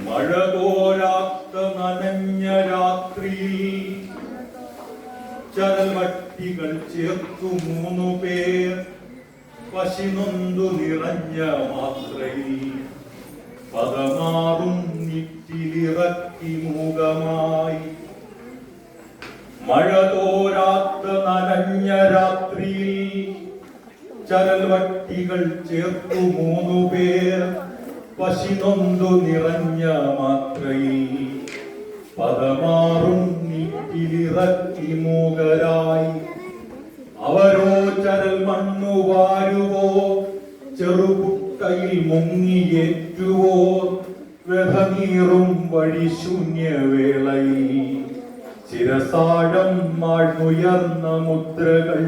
മഴ തോരാത്ത നനഞ്ഞ രാത്രിയിൽ ചരൽവട്ടികൾ ചേർത്തു 3 പേർ പശിനൊന്തു നിറഞ്ഞ മാത്രയിൽ പദമാറും നിറ്റിലിറക്കി മൂകമായി. മഴ തോരാത്ത നനഞ്ഞ രാത്രിയിൽ ചരൽവട്ടികൾ ചേർത്തു 3 പേർ പശിനൊന്തു നിറഞ്ഞ മാത്രയിൽ പദമാറും നീറ്റിലിറക്കി മൂകരായി. അവരോ ചരൽ മണ്ണു വാരുവോ ചെറുകുട്ടയിൽ മുങ്ങിയേറ്റുവോ വ്യഥനീറും വഴി ശൂന്യവേളയിൽ ശിരസാഴം മാഴ്ന്നുയർന്ന മുദ്രകൾ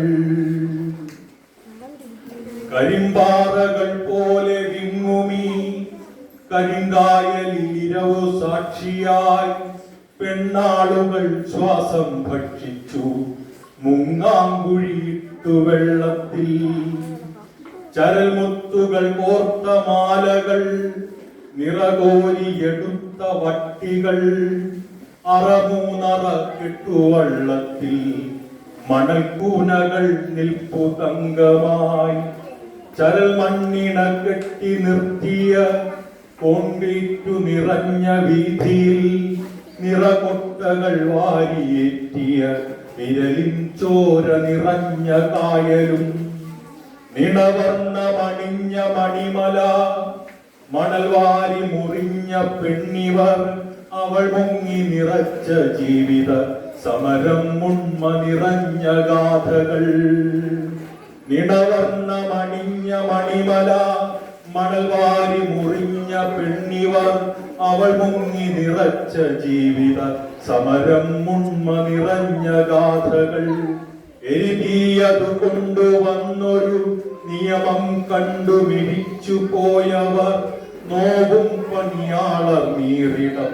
കരിമ്പാറകൾ പോലെ വിങ്ങുമീ കരിങ്കായലിരവു സാക്ഷിയായി പെണ്ണാളുകൾ ശ്വാസം ഭക്ഷിച്ചു മുങ്ങാങ്കുഴിയിട്ടു വെള്ളത്തിൽ. ചരൽമുത്തുകൾ കോർത്ത മാലകൾ നിറകോരിയെടുത്ത വട്ടികൾ അറമൂന്നറ കെട്ടുവള്ളത്തിൽ മണൽക്കൂനകൾ നിൽപ്പു തങ്കമായി. ചരൽ മണ്ണിണ കെട്ടി നിർത്തിയ കോൺക്രീറ്റു നിറഞ്ഞ വീതിയിൽ നിറകൊട്ടകൾ വാരിയേറ്റിയ വിരലിൻ ചോര നിറഞ്ഞ കായലും നിണവർണ്ണമണിഞ്ഞ മണിമല മണൽ വാരി മുറിഞ്ഞ പെണ്ണിവർ അവൾ മുങ്ങി നിറച്ച ജീവിത സമരം ഉണ്മ നിറഞ്ഞ ഗാഥകൾ. നിണവർണ്ണമണിഞ്ഞ മണിമല മണൽ വാരി മുറിഞ്ഞ പെണ്ണിവർ അവൾ മുങ്ങി നിറച്ച ജീവിത സമരം ഉണ്മ നിറഞ്ഞ ഗാഥകൾ. എരിതീയതു കൊണ്ടുവന്നൊരു നിയമം കണ്ടു മിടിച്ചു പോയവർ നോവും പണിയാളർ നീറിടം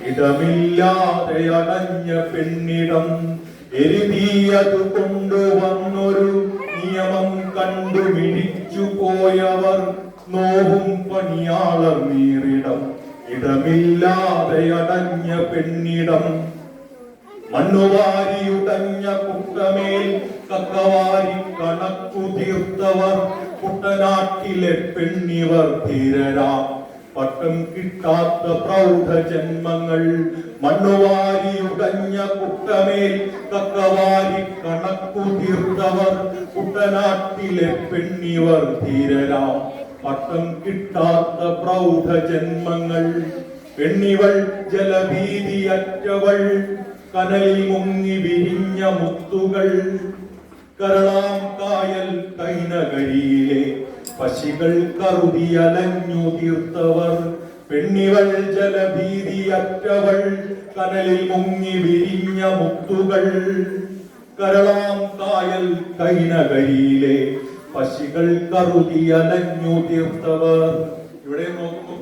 ഇടമില്ലാതെ അടഞ്ഞ പെണ്ണിടം. എരിതീയതു കൊണ്ടുവന്നൊരു നിയമം കണ്ടു മിടിച്ചു പോയവർ നോവും പണിയാളർ നീറിടം ഇടമില്ലാതെ അടഞ്ഞ പെണ്ണിടം. മണ്ണുവാരിയുടഞ്ഞ കുട്ടമേൽ കക്കവാരി കണക്കു തീർത്തവർ കുട്ടനാട്ടിലെ പെണ്ണിവർ ധീരരാം പട്ടം കിട്ടാത്ത പ്രൗഢ ജന്മങ്ങൾ. മണ്ണുവാരിയുടഞ്ഞ കുട്ടമേൽ കക്കവാരി കണക്കു തീർത്തവർ കുട്ടനാട്ടിലെ പെണ്ണിവർ ധീരരാം പട്ടം കിട്ടാത്ത പ്രൗഢ ജന്മങ്ങൾ. പെണ്ണിവൾ ജലഭീതിയറ്റവൾ കനലിൽ മുങ്ങി വിരിഞ്ഞ മുത്തുകൾ. കരളാം കായൽ കൈനകരിയിലെ പശികൾ കറുതിയലഞ്ഞു തീർത്തവർ പെണ്ണിവൾ ജലഭീതിയറ്റവൾ കനലിൽ മുങ്ങി വിരിഞ്ഞ മുത്തുകൾ. കരളാം കായൽ കൈനകരിയിലെ പശികൾ കറുതിയലഞ്ഞു തീർത്തവർ. ഇവിടെ നോക്കുമ്പോൾ